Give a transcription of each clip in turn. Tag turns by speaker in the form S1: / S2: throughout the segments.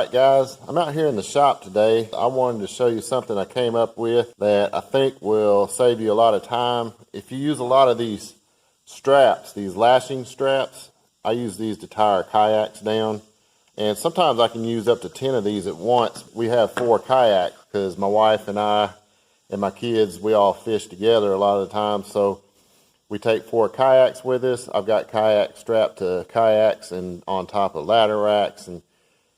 S1: Alright guys, I'm out here in the shop today. I wanted to show you something I came up with that I think will save you a lot of time. If you use a lot of these straps, these lashing straps, I use these to tie our kayaks down. And sometimes I can use up to 10 of these at once. We have 4 kayaks because my wife and I and my kids, we all fish together a lot of the time. So we take 4 kayaks with us. I've got kayaks strapped to kayaks and on top of ladder racks, and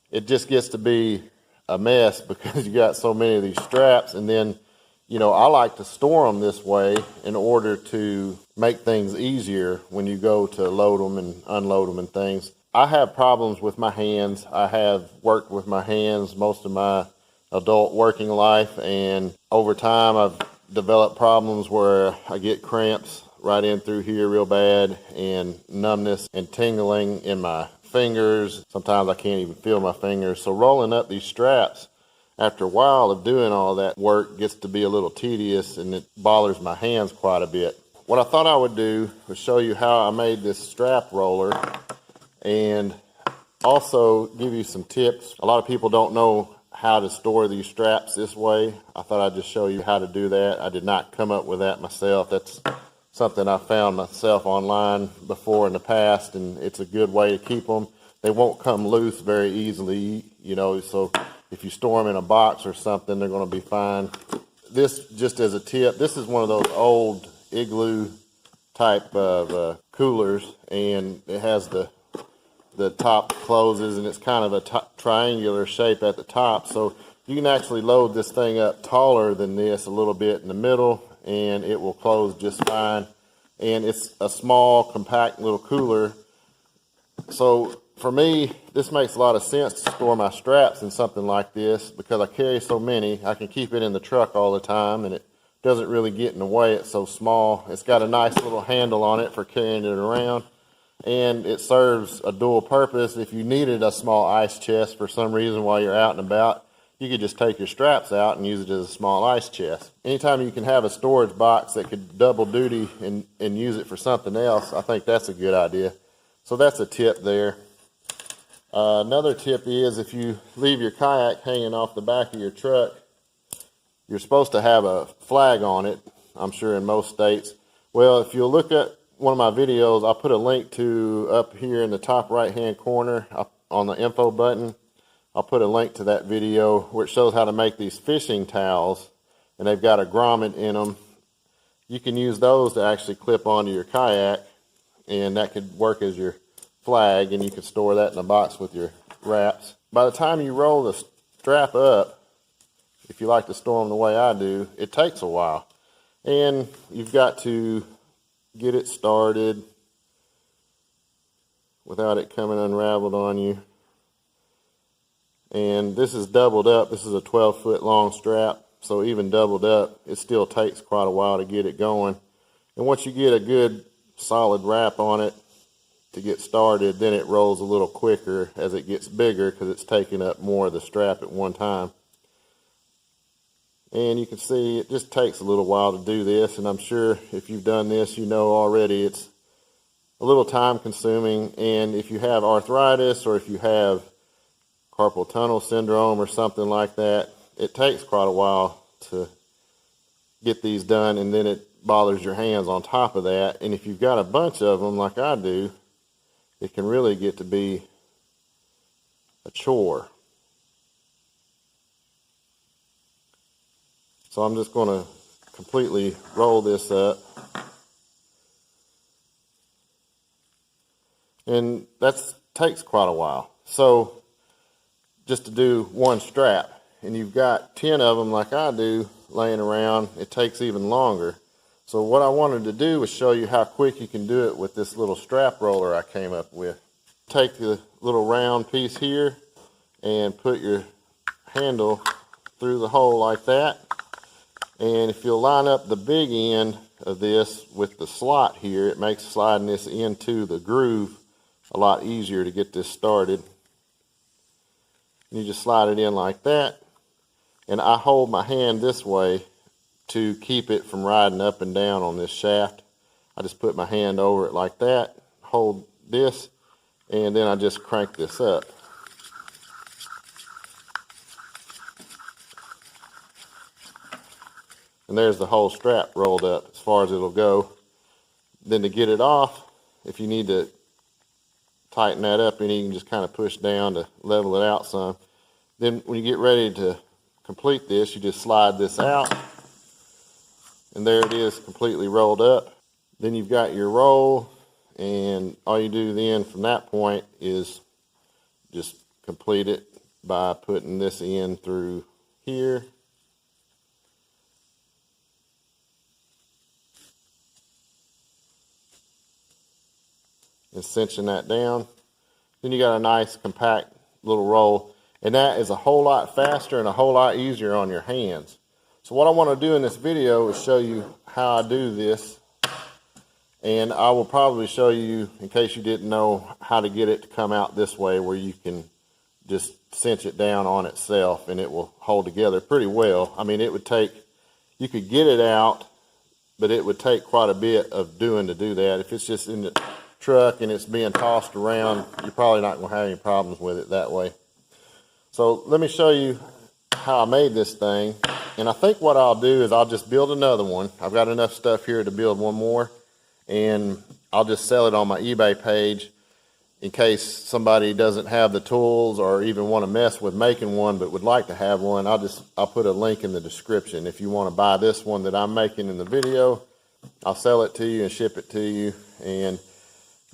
S1: it just gets to be a mess because you got so many of these straps. And then, you know, I like to store them this way in order to make things easier when you go to load them and unload them and things. I have problems with my hands. I have worked with my hands most of my adult working life, and over time I've developed problems where I get cramps right in through here real bad, and numbness and tingling in my fingers. Sometimes I can't even feel my fingers. So rolling up these straps after a while of doing all that work gets to be a little tedious, and it bothers my hands quite a bit. What I thought I would do was show you how I made this strap roller and also give you some tips. A lot of people don't know how to store these straps this way. I thought I'd just show you how to do that. I did not come up with that myself. That's something I found myself online before in the past, and it's a good way to keep them. They won't come loose very easily, you know, so if you store them in a box or something, they're going to be fine. This, just as a tip, this is one of those old igloo type of coolers, and it has the top closes, and it's kind of a triangular shape at the top, so you can actually load this thing up taller than this a little bit in the middle, and it will close just fine. And it's a small, compact little cooler. So for me, this makes a lot of sense to store my straps in something like this because I carry so many. I can keep it in the truck all the time, and it doesn't really get in the way. It's so small. It's got a nice little handle on it for carrying it around, and it serves a dual purpose. If you needed a small ice chest for some reason while you're out and about, you could just take your straps out and use it as a small ice chest. Anytime you can have a storage box that could double duty and use it for something else, I think that's a good idea. So that's a tip there. Another tip is if you leave your kayak hanging off the back of your truck, you're supposed to have a flag on it, I'm sure in most states. Well, if you'll look at one of my videos, I'll put a link to up here in the top right hand corner on the info button. I'll put a link to that video where it shows how to make these fishing towels, and they've got a grommet in them. You can use those to actually clip onto your kayak, and that could work as your flag, and you can store that in a box with your wraps. By the time you roll the strap up, if you like to store them the way I do, it takes a while, and you've got to get it started without it coming unraveled on you. And this is doubled up. This is a 12-foot long strap, so even doubled up, it still takes quite a while to get it going. And once you get a good solid wrap on it to get started, then it rolls a little quicker as it gets bigger because it's taking up more of the strap at one time. And you can see it just takes a little while to do this, and I'm sure if you've done this, you know already it's a little time consuming. And if you have arthritis or if you have carpal tunnel syndrome or something like that, it takes quite a while to get these done, and then it bothers your hands on top of that. And if you've got a bunch of them like I do, it can really get to be a chore. So I'm just going to completely roll this up, and that takes quite a while. So just to do one strap, and you've got 10 of them like I do laying around, it takes even longer. So what I wanted to do was show you how quick you can do it with this little strap roller I came up with. Take the little round piece here and put your handle through the hole like that, and if you'll line up the big end of this with the slot here, it makes sliding this into the groove a lot easier to get this started. You just slide it in like that, and I hold my hand this way to keep it from riding up and down on this shaft. I just put my hand over it like that, hold this, and then I just crank this up. and there's the whole strap rolled up as far as it'll go. Then to get it off, if you need to tighten that up, and you can just kind of push down to level it out some. Then when you get ready to complete this, you just slide this out, and there it is, completely rolled up. Then you've got your roll, and all you do then from that point is just complete it by putting this in through here. And cinching that down. Then you got a nice compact little roll, and that is a whole lot faster and a whole lot easier on your hands. So what I want to do in this video is show you how I do this, and I will probably show you, in case you didn't know, how to get it to come out this way, where you can just cinch it down on itself and it will hold together pretty well. I mean, it would take, you could get it out, but it would take quite a bit of doing to do that. If it's just in the truck and it's being tossed around, you're probably not going to have any problems with it that way. So let me show you how I made this thing, and I think what I'll do is I'll just build another one. I've got enough stuff here to build one more, and I'll just sell it on my eBay page in case somebody doesn't have the tools or even want to mess with making one but would like to have one. I'll put a link in the description. If you want to buy this one that I'm making in the video, I'll sell it to you and ship it to you, and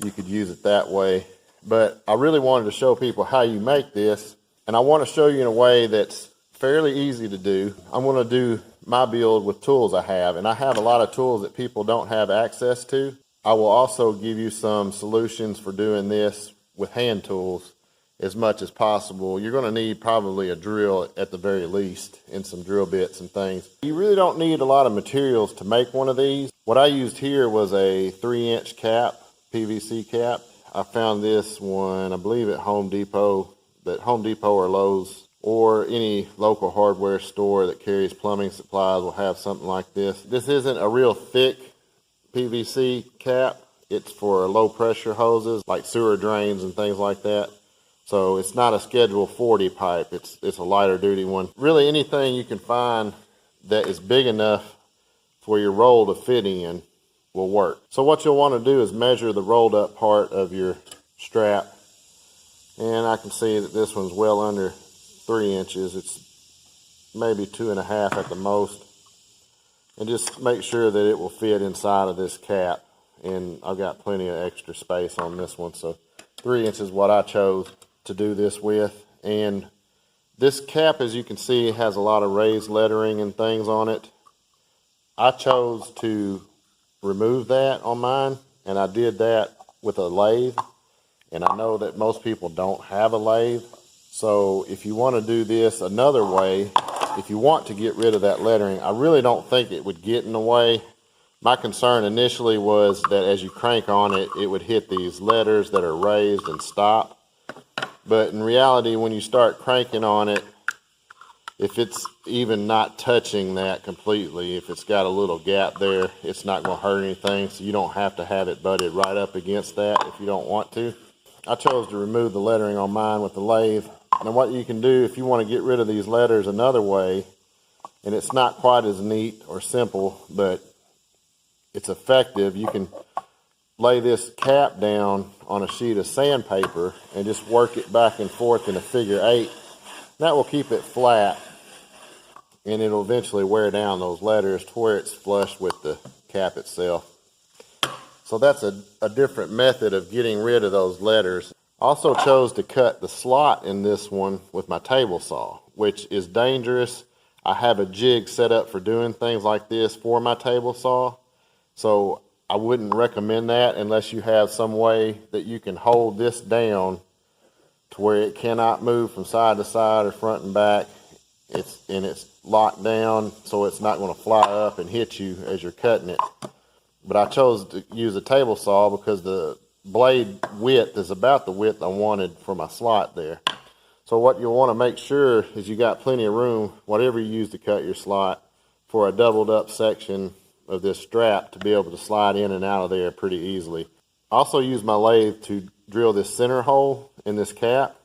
S1: you could use it that way. But I really wanted to show people how you make this, and I want to show you in a way that's fairly easy to do. I'm going to do my build with tools I have, and I have a lot of tools that people don't have access to. I will also give you some solutions for doing this with hand tools as much as possible. You're going to need probably a drill at the very least, and some drill bits and things. You really don't need a lot of materials to make one of these. What I used here was a 3-inch cap, PVC cap. I found this one, I believe, at Home Depot, but Home Depot or Lowe's or any local hardware store that carries plumbing supplies will have something like this. This isn't a real thick PVC cap. It's for low pressure hoses like sewer drains and things like that. So it's not a Schedule 40 pipe. It's a lighter duty one. Really anything you can find that is big enough for your roll to fit in will work. So what you'll want to do is measure the rolled up part of your strap, and I can see that this one's well under 3 inches. It's maybe 2.5 at the most, and just make sure that it will fit inside of this cap. And I've got plenty of extra space on this one, so 3 inches is what I chose to do this with. And this cap, as you can see, has a lot of raised lettering and things on it. I chose to remove that on mine, and I did that with a lathe, and I know that most people don't have a lathe. So if you want to do this another way, if you want to get rid of that lettering, I really don't think it would get in the way. My concern initially was that as you crank on it, it would hit these letters that are raised and stop. But in reality, when you start cranking on it, if it's even not touching that completely, if it's got a little gap there, it's not going to hurt anything. So you don't have to have it butted right up against that if you don't want to. I chose to remove the lettering on mine with the lathe. And what you can do if you want to get rid of these letters another way, and it's not quite as neat or simple, but it's effective, you can lay this cap down on a sheet of sandpaper and just work it back and forth in a figure 8. That will keep it flat, and it'll eventually wear down those letters to where it's flush with the cap itself. So that's a different method of getting rid of those letters. I also chose to cut the slot in this one with my table saw, which is dangerous. I have a jig set up for doing things like this for my table saw, so I wouldn't recommend that unless you have some way that you can hold this down to where it cannot move from side to side or front and back. It's locked down so it's not going to fly up and hit you as you're cutting it. But I chose to use a table saw because the blade width is about the width I wanted for my slot there. So what you'll want to make sure is you got plenty of room, whatever you use to cut your slot, for a doubled up section of this strap to be able to slide in and out of there pretty easily. I also use my lathe to drill this center hole in this cap,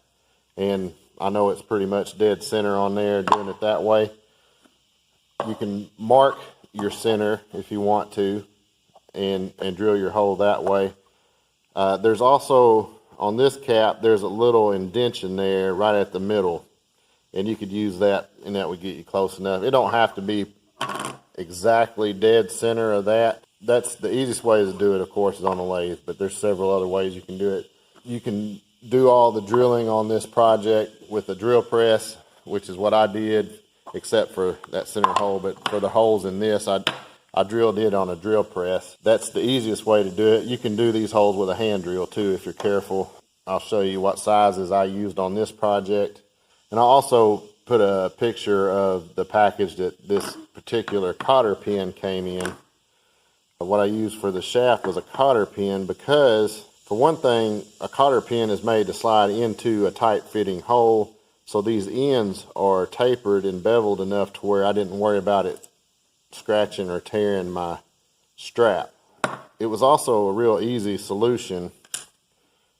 S1: and I know it's pretty much dead center on there doing it that way. You can mark your center if you want to, and drill your hole that way. There's also, on this cap, there's a little indention there right at the middle, and you could use that, and that would get you close enough. It don't have to be exactly dead center of that. That's the easiest way to do it, of course, is on the lathe, but there's several other ways you can do it. You can do all the drilling on this project with a drill press, which is what I did, except for that center hole. But for the holes in this, I drilled it on a drill press. That's the easiest way to do it. You can do these holes with a hand drill too if you're careful. I'll show you what sizes I used on this project. And I also put a picture of the package that this particular cotter pin came in. But what I used for the shaft was a cotter pin because, for one thing, a cotter pin is made to slide into a tight fitting hole. So these ends are tapered and beveled enough to where I didn't worry about it scratching or tearing my strap. It was also a real easy solution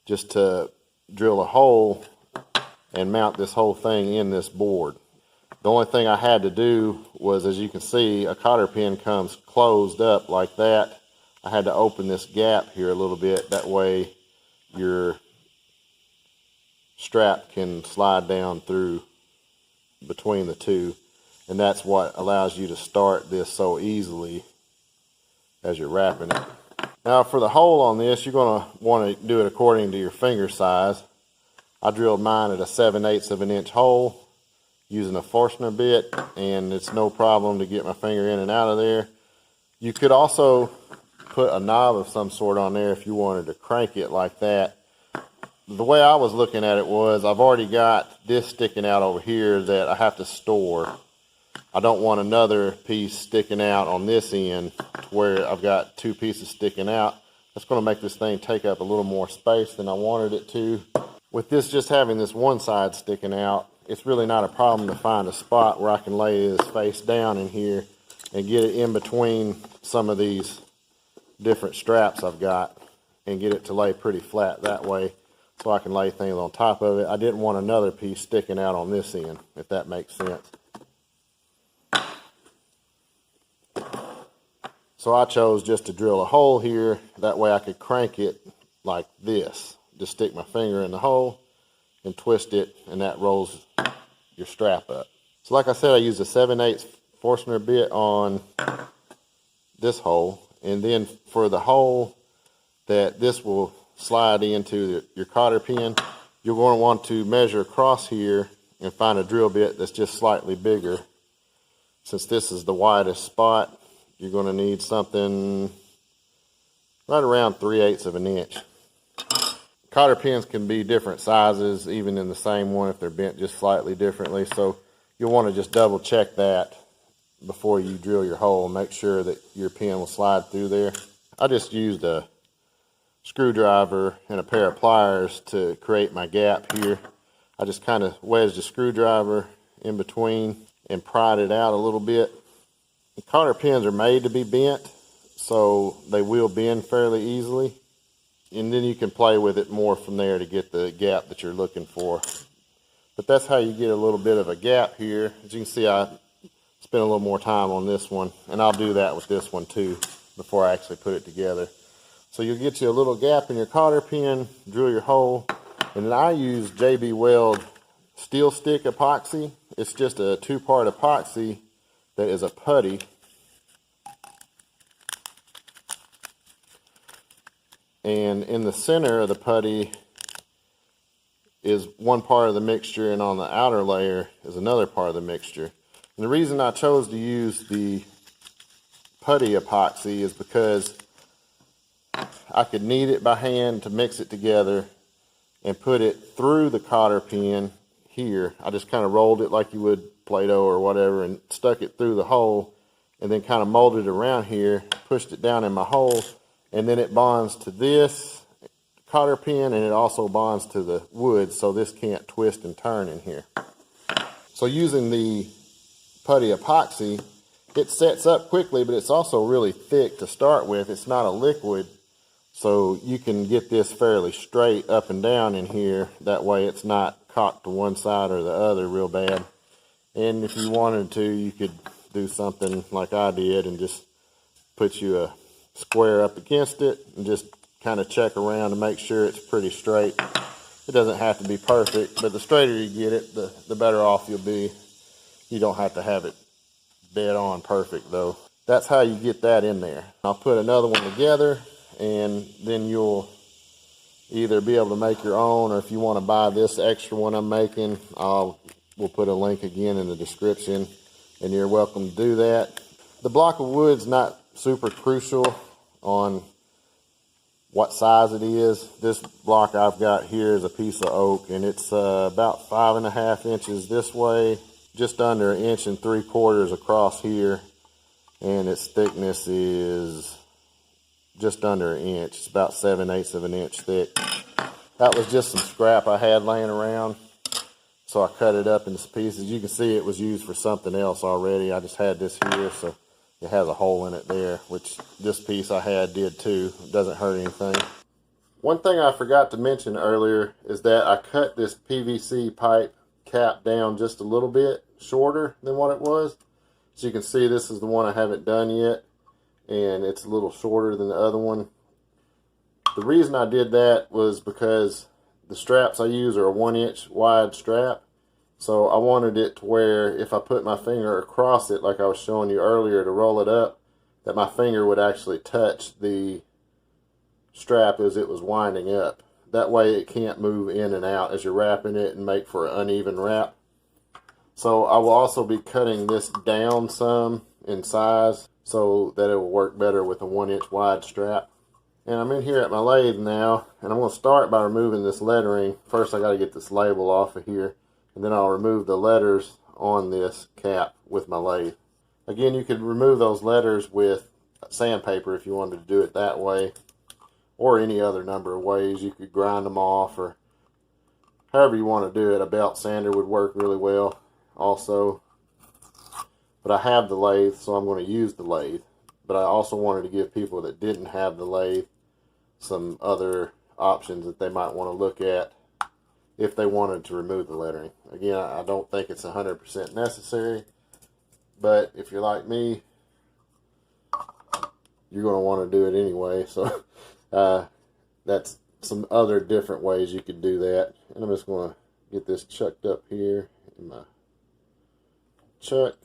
S1: just to drill a hole and mount this whole thing in this board. The only thing I had to do was, as you can see, a cotter pin comes closed up like that. I had to open this gap here a little bit. That way your strap can slide down through between the two. And that's what allows you to start this so easily as you're wrapping it. Now for the hole on this, you're going to want to do it according to your finger size. I drilled mine at a 7/8 of an inch hole using a Forstner bit, and it's no problem to get my finger in and out of there. You could also put a knob of some sort on there if you wanted to crank it like that. The way I was looking at it was, I've already got this sticking out over here that I have to store. I don't want another piece sticking out on this end to where I've got two pieces sticking out. That's going to make this thing take up a little more space than I wanted it to. With this just having this one side sticking out, it's really not a problem to find a spot where I can lay this face down in here and get it in between some of these different straps I've got and get it to lay pretty flat that way so I can lay things on top of it. I didn't want another piece sticking out on this end, if that makes sense. So I chose just to drill a hole here. That way I could crank it like this. Just stick my finger in the hole and twist it, and that rolls your strap up. So like I said, I used a 7/8 Forstner bit on this hole. And then for the hole that this will slide into your cotter pin, you're going to want to measure across here and find a drill bit that's just slightly bigger. Since this is the widest spot, you're going to need something right around 3/8 of an inch. Cotter pins can be different sizes, even in the same one if they're bent just slightly differently. So you'll want to just double check that before you drill your hole. Make sure that your pin will slide through there. I just used a screwdriver and a pair of pliers to create my gap here. I just kind of wedged a screwdriver in between and pried it out a little bit. The cotter pins are made to be bent, so they will bend fairly easily. And then you can play with it more from there to get the gap that you're looking for. But that's how you get a little bit of a gap here. As you can see, I spent a little more time on this one, and I'll do that with this one too before I actually put it together. So you'll get you a little gap in your cotter pin, drill your hole, and then I use JB Weld steel stick epoxy. It's just a 2-part epoxy that is a putty. And in the center of the putty is one part of the mixture, and on the outer layer is another part of the mixture. And the reason I chose to use the putty epoxy is because I could knead it by hand to mix it together and put it through the cotter pin here. I just kind of rolled it like you would Play-Doh or whatever and stuck it through the hole, and then kind of molded it around here, pushed it down in my hole, and then it bonds to this cotter pin, and it also bonds to the wood, so this can't twist and turn in here. So using the putty epoxy, it sets up quickly, but it's also really thick to start with. It's not a liquid, so you can get this fairly straight up and down in here. That way it's not cocked to one side or the other real bad. And if you wanted to, you could just do something like I did and just put you a square up against it and just kind of check around to make sure it's pretty straight. It doesn't have to be perfect, but the straighter you get it, the better off you'll be. You don't have to have it dead on perfect though. That's how you get that in there. I'll put another one together, and then you'll either be able to make your own, or if you want to buy this extra one I'm making, we'll put a link again in the description, and you're welcome to do that. The block of wood's not super crucial on what size it is. This block I've got here is a piece of oak, and it's about 5.5 inches this way, just under 1 3/4 inches across here, and its thickness is just under 1 inch. It's about 7/8 of an inch thick. That was just some scrap I had laying around, so I cut it up into pieces. You can see it was used for something else already. I just had this here, so it has a hole in it there, which this piece I had did too. It doesn't hurt anything. One thing I forgot to mention earlier is that I cut this PVC pipe cap down just a little bit shorter than what it was. So you can see this is the one I haven't done yet, and it's a little shorter than the other one. The reason I did that was because the straps I use are a 1-inch wide strap. So I wanted it to where if I put my finger across it, like I was showing you earlier, to roll it up, that my finger would actually touch the strap as it was winding up. That way it can't move in and out as you're wrapping it and make for an uneven wrap. So I will also be cutting this down some in size so that it will work better with a 1-inch wide strap. And I'm in here at my lathe now, and I'm going to start by removing this lettering. First I got to get this label off of here, and then I'll remove the letters on this cap with my lathe. Again, you could remove those letters with sandpaper if you wanted to do it that way, or any other number of ways. You could grind them off, or however you want to do it. A belt sander would work really well also. But I have the lathe, so I'm going to use the lathe. But I also wanted to give people that didn't have the lathe some other options that they might want to look at if they wanted to remove the lettering. Again, I don't think it's 100% necessary, but if you're like me, you're going to want to do it anyway. So that's some other different ways you could do that. And I'm just going to get this chucked up here in my chuck.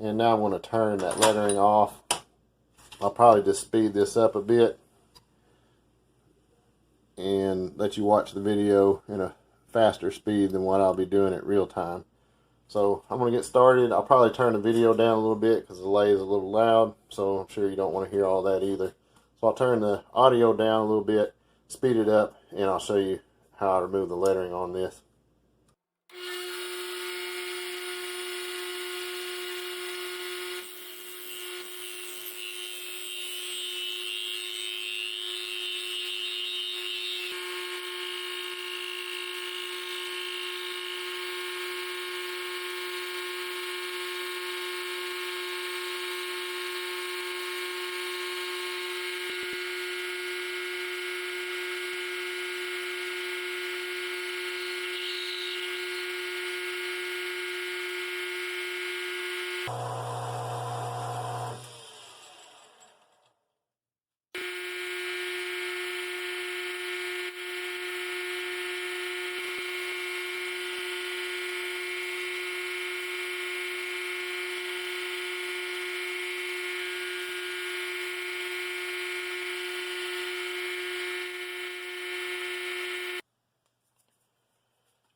S1: And now I want to turn that lettering off. I'll probably just speed this up a bit and let you watch the video in a faster speed than what I'll be doing at real time. So I'm going to get started. I'll probably turn the video down a little bit because the lathe is a little loud, so I'm sure you don't want to hear all that either. So I'll turn the audio down a little bit, speed it up, and I'll show you how I remove the lettering on this.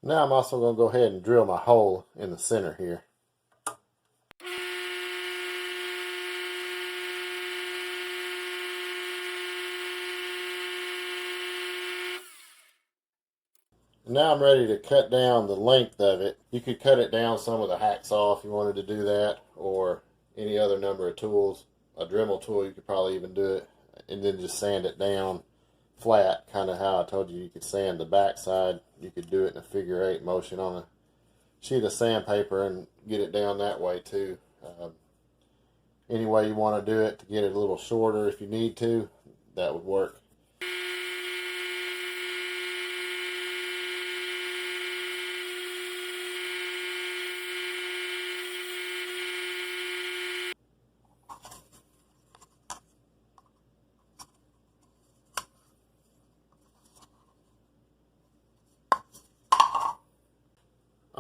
S1: Now I'm also going to go ahead and drill my hole in the center here. Now I'm ready to cut down the length of it. You could cut it down some with a hacksaw if you wanted to do that, or any other number of tools. A Dremel tool, you could probably even do it, and then just sand it down flat, kind of how I told you could sand the backside. You could do it in a figure-8 motion on a sheet of sandpaper and get it down that way too. Any way you want to do it to get it a little shorter if you need to, that would work.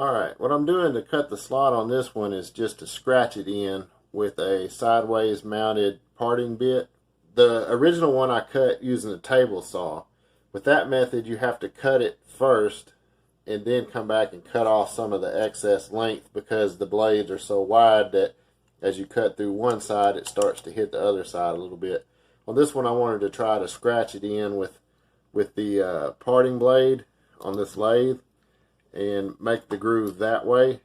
S1: Alright, what I'm doing to cut the slot on this one is just to scratch it in with a sideways mounted parting bit. The original one I cut using a table saw. With that method, you have to cut it first and then come back and cut off some of the excess length because the blades are so wide that as you cut through one side, it starts to hit the other side a little bit. On this one, I wanted to try to scratch it in with the parting blade on this lathe and make the groove that way.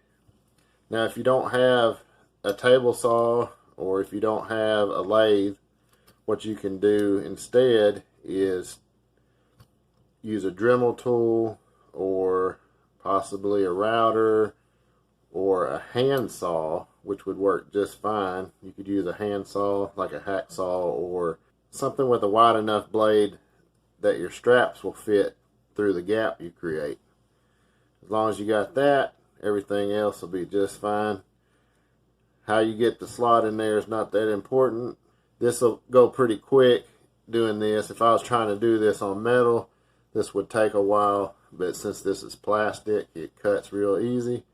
S1: Now, if you don't have a table saw or if you don't have a lathe, what you can do instead is use a Dremel tool or possibly a router or a hand saw, which would work just fine. You could use a hand saw like a hacksaw or something with a wide enough blade that your straps will fit through the gap you create. As long as you got that, everything else will be just fine. How you get the slot in there is not that important. This will go pretty quick doing this. If I was trying to do this on metal, this would take a while, but since this is plastic, it cuts real easy.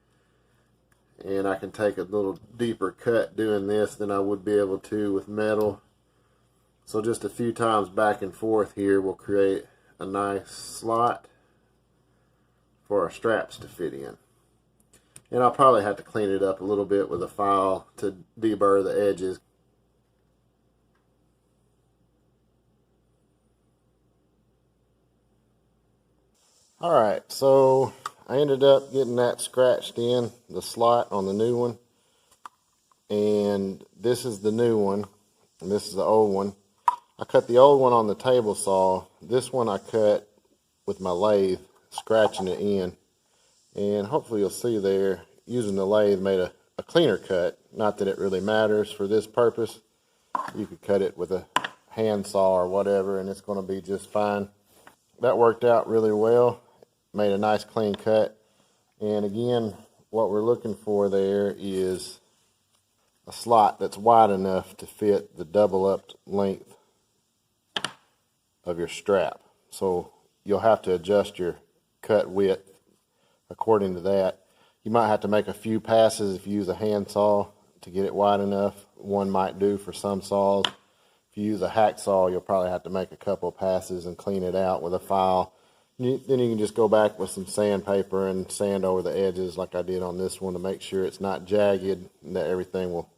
S1: And I can take a little deeper cut doing this than I would be able to with metal. So just a few times back and forth here will create a nice slot for our straps to fit in. And I'll probably have to clean it up a little bit with a file to deburr the edges. Alright, so I ended up getting that scratched in, the slot on the new one. And this is the new one, and this is the old one. I cut the old one on the table saw. This one I cut with my lathe, scratching it in. And hopefully you'll see there, using the lathe made a cleaner cut. Not that it really matters for this purpose. You could cut it with a hand saw or whatever, and it's going to be just fine. That worked out really well. Made a nice clean cut. And again, what we're looking for there is a slot that's wide enough to fit the double up length of your strap. So you'll have to adjust your cut width according to that. You might have to make a few passes if you use a hand saw to get it wide enough. One might do for some saws. If you use a hacksaw, you'll probably have to make a couple of passes and clean it out with a file. Then you can just go back with some sandpaper and sand over the edges like I did on this one to make sure it's not jagged and that everything will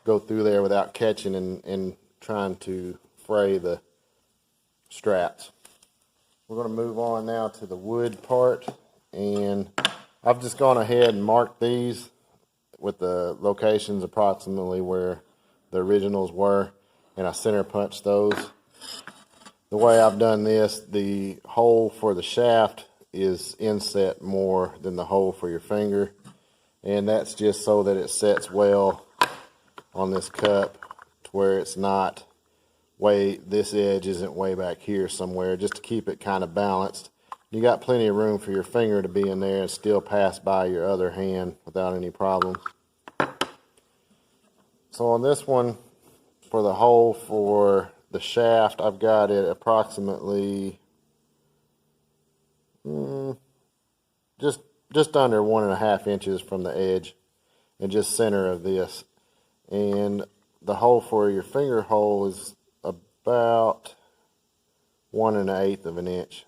S1: go through there without catching and trying to fray the straps. We're going to move on now to the wood part, and I've just gone ahead and marked these with the locations approximately where the originals were, and I center punched those. The way I've done this, the hole for the shaft is inset more than the hole for your finger, and that's just so that it sets well on this cup to where it's not this edge isn't way back here somewhere, just to keep it kind of balanced. You got plenty of room for your finger to be in there and still pass by your other hand without any problems. So on this one, for the hole for the shaft, I've got it approximately just under 1.5 inches from the edge and just center of this. And the hole for your finger hole is about 1 1/8 of an inch.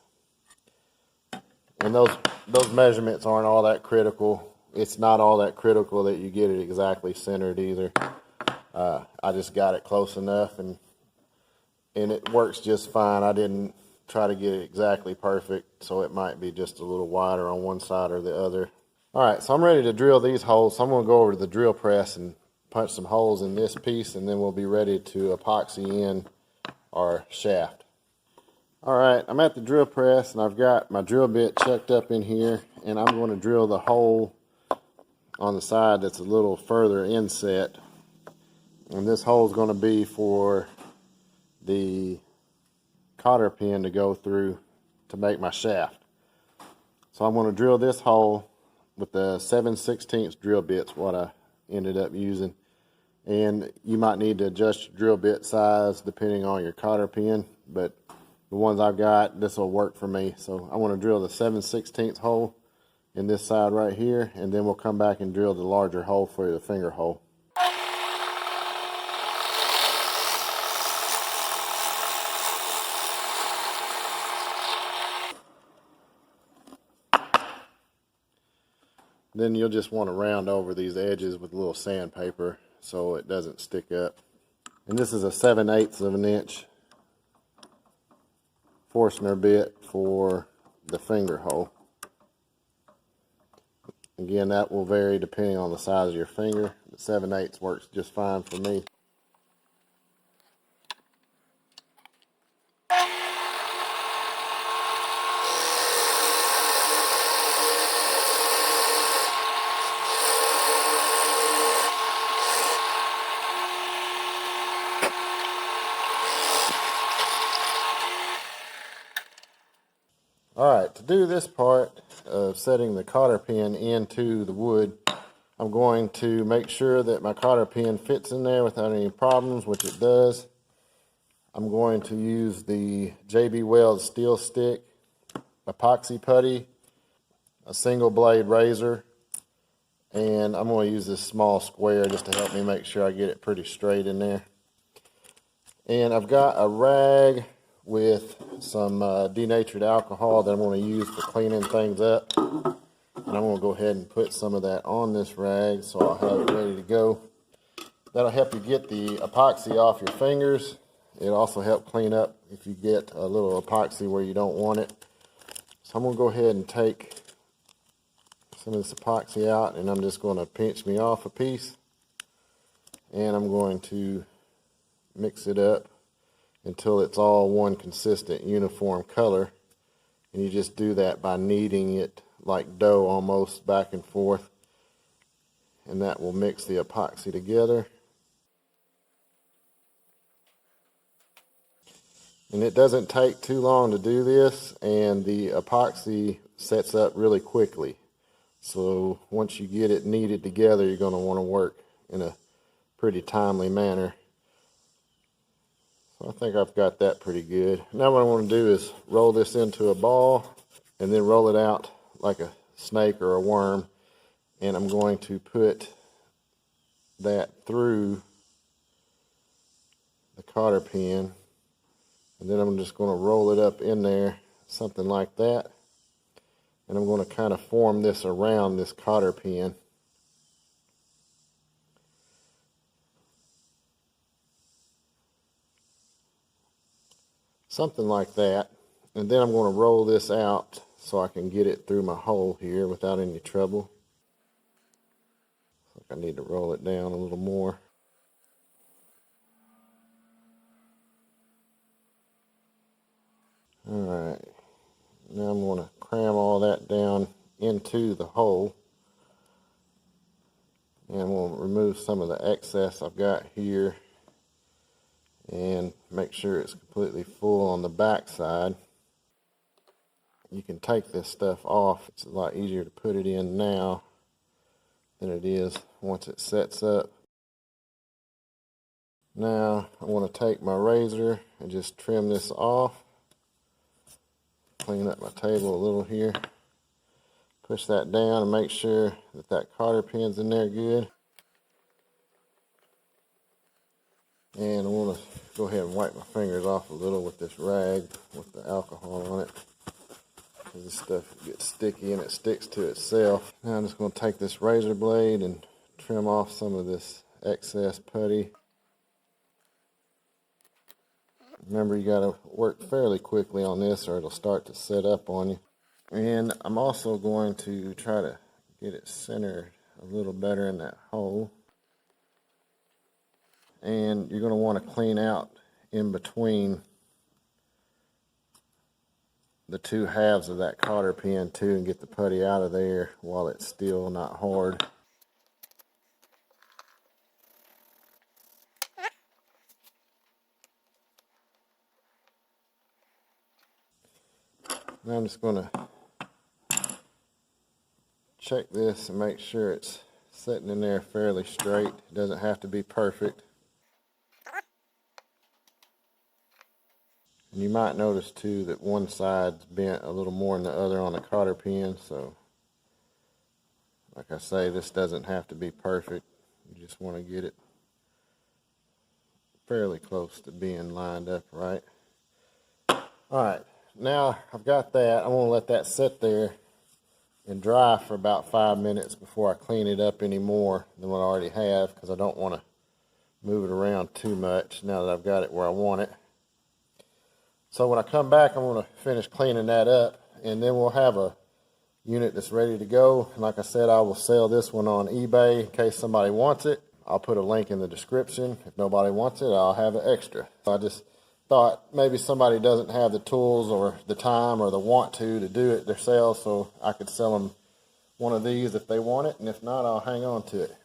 S1: And those measurements aren't all that critical. It's not all that critical that you get it exactly centered either. I just got it close enough, and it works just fine. I didn't try to get it exactly perfect, so it might be just a little wider on one side or the other. Alright, so I'm ready to drill these holes. So I'm going to go over to the drill press and punch some holes in this piece, and then we'll be ready to epoxy in our shaft. Alright, I'm at the drill press, and I've got my drill bit chucked up in here, and I'm going to drill the hole on the side that's a little further inset. And this hole is going to be for the cotter pin to go through to make my shaft. So I'm going to drill this hole with the 7/16 drill bits, what I ended up using. And you might need to adjust your drill bit size depending on your cotter pin, but the ones I've got, this will work for me. So I want to drill the 7/16 hole in this side right here, and then we'll come back and drill the larger hole for the finger hole. Then you'll just want to round over these edges with a little sandpaper so it doesn't stick up. And this is a 7/8 of an inch Forstner bit for the finger hole. Again, that will vary depending on the size of your finger. The 7/8 works just fine for me. Alright, to do this part of setting the cotter pin into the wood, I'm going to make sure that my cotter pin fits in there without any problems, which it does. I'm going to use the JB Weld steel stick, epoxy putty, a single blade razor, and I'm going to use this small square just to help me make sure I get it pretty straight in there. And I've got a rag with some denatured alcohol that I'm going to use for cleaning things up. And I'm going to go ahead and put some of that on this rag so I'll have it ready to go. That'll help you get the epoxy off your fingers. It'll also help clean up if you get a little epoxy where you don't want it. So I'm going to go ahead and take some of this epoxy out, and I'm just going to pinch me off a piece. And I'm going to mix it up until it's all one consistent uniform color. And you just do that by kneading it like dough almost back and forth, and that will mix the epoxy together. And it doesn't take too long to do this, and the epoxy sets up really quickly. So once you get it kneaded together, you're going to want to work in a pretty timely manner. I think I've got that pretty good. Now what I want to do is roll this into a ball and then roll it out like a snake or a worm. And I'm going to put that through the cotter pin. And then I'm just going to roll it up in there, something like that. And I'm going to kind of form this around this cotter pin. Something like that. And then I'm going to roll this out so I can get it through my hole here without any trouble. I think I need to roll it down a little more. Alright, now I'm going to cram all that down into the hole. And we'll remove some of the excess I've got here and make sure it's completely full on the back side. You can take this stuff off. It's a lot easier to put it in now than it is once it sets up. Now I want to take my razor and just trim this off. Clean up my table a little here. Push that down and make sure that that cotter pin's in there good. And I want to go ahead and wipe my fingers off a little with this rag with the alcohol on it. Because this stuff gets sticky and it sticks to itself. Now I'm just going to take this razor blade and trim off some of this excess putty. Remember, you got to work fairly quickly on this or it'll start to set up on you. And I'm also going to try to get it centered a little better in that hole. And you're going to want to clean out in between the two halves of that cotter pin too and get the putty out of there while it's still not hard. Now I'm just going to check this and make sure it's sitting in there fairly straight. It doesn't have to be perfect. And you might notice too that one side's bent a little more than the other on the cotter pin, so Like I say, this doesn't have to be perfect. You just want to get it fairly close to being lined up right. All right, now I've got that. I'm going to let that sit there and dry for about 5 minutes before I clean it up any more than what I already have, because I don't want to move it around too much now that I've got it where I want it. So when I come back, I'm going to finish cleaning that up, and then we'll have a unit that's ready to go. And like I said, I will sell this one on eBay in case somebody wants it. I'll put a link in the description. If nobody wants it, I'll have it extra. So I just thought maybe somebody doesn't have the tools or the time or the want to do it themselves, so I could sell them one of these if they want it, and if not, I'll hang on to it.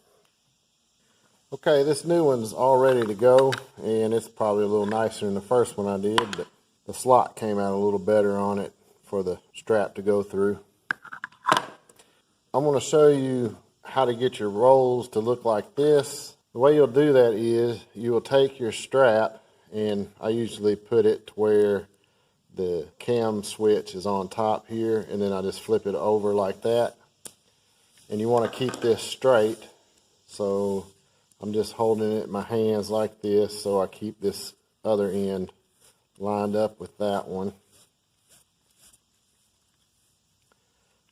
S1: Okay, this new one's all ready to go, and it's probably a little nicer than the first one I did, but the slot came out a little better on it for the strap to go through. I'm going to show you how to get your rolls to look like this. The way you'll do that is you will take your strap, and I usually put it to where the cam switch is on top here, and then I just flip it over like that. And you want to keep this straight, so I'm just holding it in my hands like this so I keep this other end lined up with that one.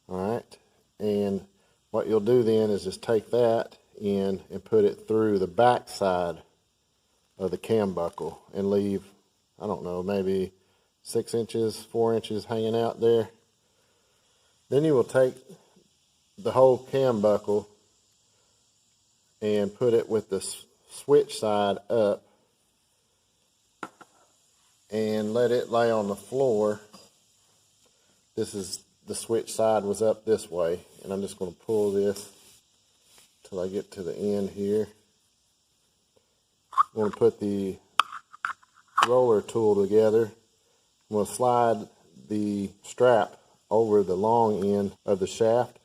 S1: Alright, and what you'll do then is just take that in and put it through the back side of the cam buckle and leave, I don't know, maybe 6 inches, 4 inches hanging out there. Then you will take the whole cam buckle and put it with the switch side up and let it lay on the floor. This is the switch side was up this way, and I'm just going to pull this till I get to the end here. I'm going to put the roller tool together. I'm going to slide the strap over the long end of the shaft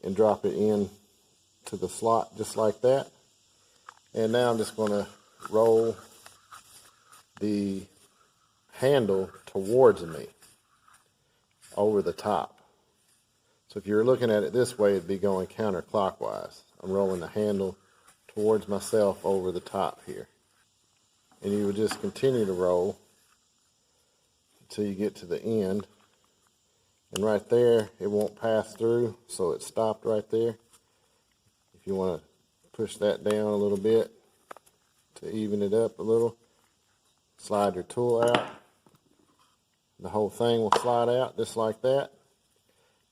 S1: and drop it in to the slot just like that. And now I'm just going to roll the handle towards me over the top. So if you're looking at it this way, it'd be going counterclockwise. I'm rolling the handle towards myself over the top here. And you would just continue to roll until you get to the end. And right there, it won't pass through, so it stopped right there. If you want to push that down a little bit to even it up a little, slide your tool out. The whole thing will slide out just like that.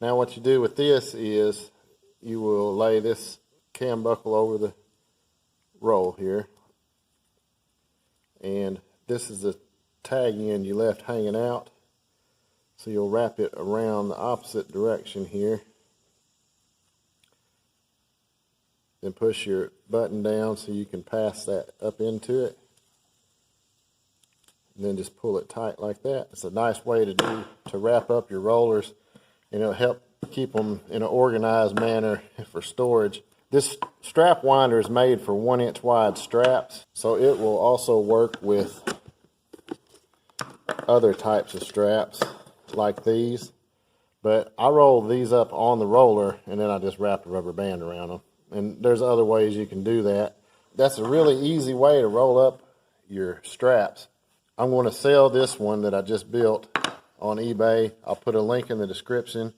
S1: Now what you do with this is you will lay this cam buckle over the roll here. And this is the tag end you left hanging out. So you'll wrap it around the opposite direction here. Then push your button down so you can pass that up into it. And then just pull it tight like that. It's a nice way to wrap up your rollers, and it'll help keep them in an organized manner for storage. This strap winder is made for 1-inch wide straps, so it will also work with other types of straps like these. But I roll these up on the roller, and then I just wrap a rubber band around them. And there's other ways you can do that. That's a really easy way to roll up your straps. I'm going to sell this one that I just built on eBay. I'll put a link in the description.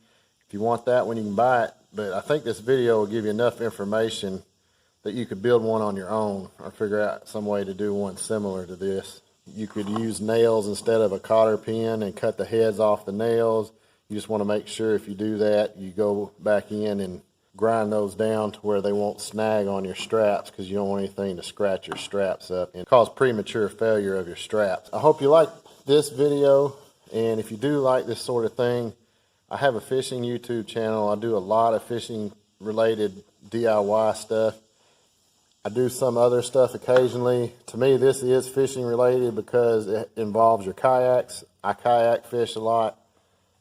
S1: If you want that one, you can buy it. But I think this video will give you enough information that you could build one on your own or figure out some way to do one similar to this. You could use nails instead of a cotter pin and cut the heads off the nails. You just want to make sure if you do that, you go back in and grind those down to where they won't snag on your straps, because you don't want anything to scratch your straps up and cause premature failure of your straps. I hope you like this video, and if you do like this sort of thing, I have a fishing YouTube channel. I do a lot of fishing related DIY stuff. I do some other stuff occasionally. To me, this is fishing related because it involves your kayaks. I kayak fish a lot.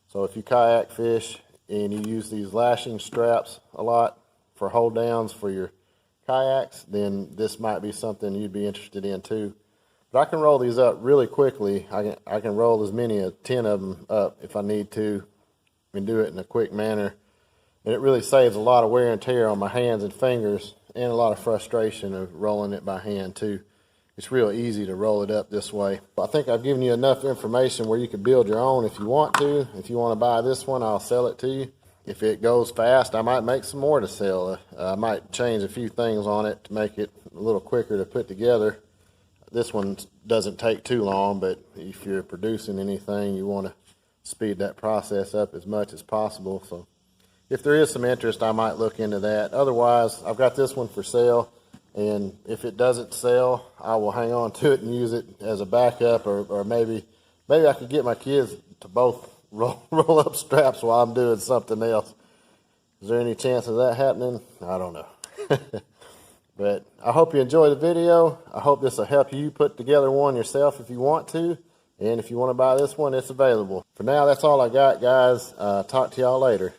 S1: So if you kayak fish and you use these lashing straps a lot for hold downs for your kayaks, then this might be something you'd be interested in too. But I can roll these up really quickly. I can roll as many as 10 of them up if I need to and do it in a quick manner. And it really saves a lot of wear and tear on my hands and fingers, and a lot of frustration of rolling it by hand too. It's real easy to roll it up this way. I think I've given you enough information where you can build your own if you want to. If you want to buy this one, I'll sell it to you. If it goes fast, I might make some more to sell. I might change a few things on it to make it a little quicker to put together. This one doesn't take too long, but if you're producing anything, you want to speed that process up as much as possible. So if there is some interest, I might look into that. Otherwise, I've got this one for sale. And if it doesn't sell, I will hang on to it and use it as a backup, or maybe I could get my kids to both roll up straps while I'm doing something else. Is there any chance of that happening? I don't know. But I hope you enjoy the video. I hope this will help you put together one yourself if you want to. And if you want to buy this one, it's available. For now, that's all I got, guys. Talk to y'all later.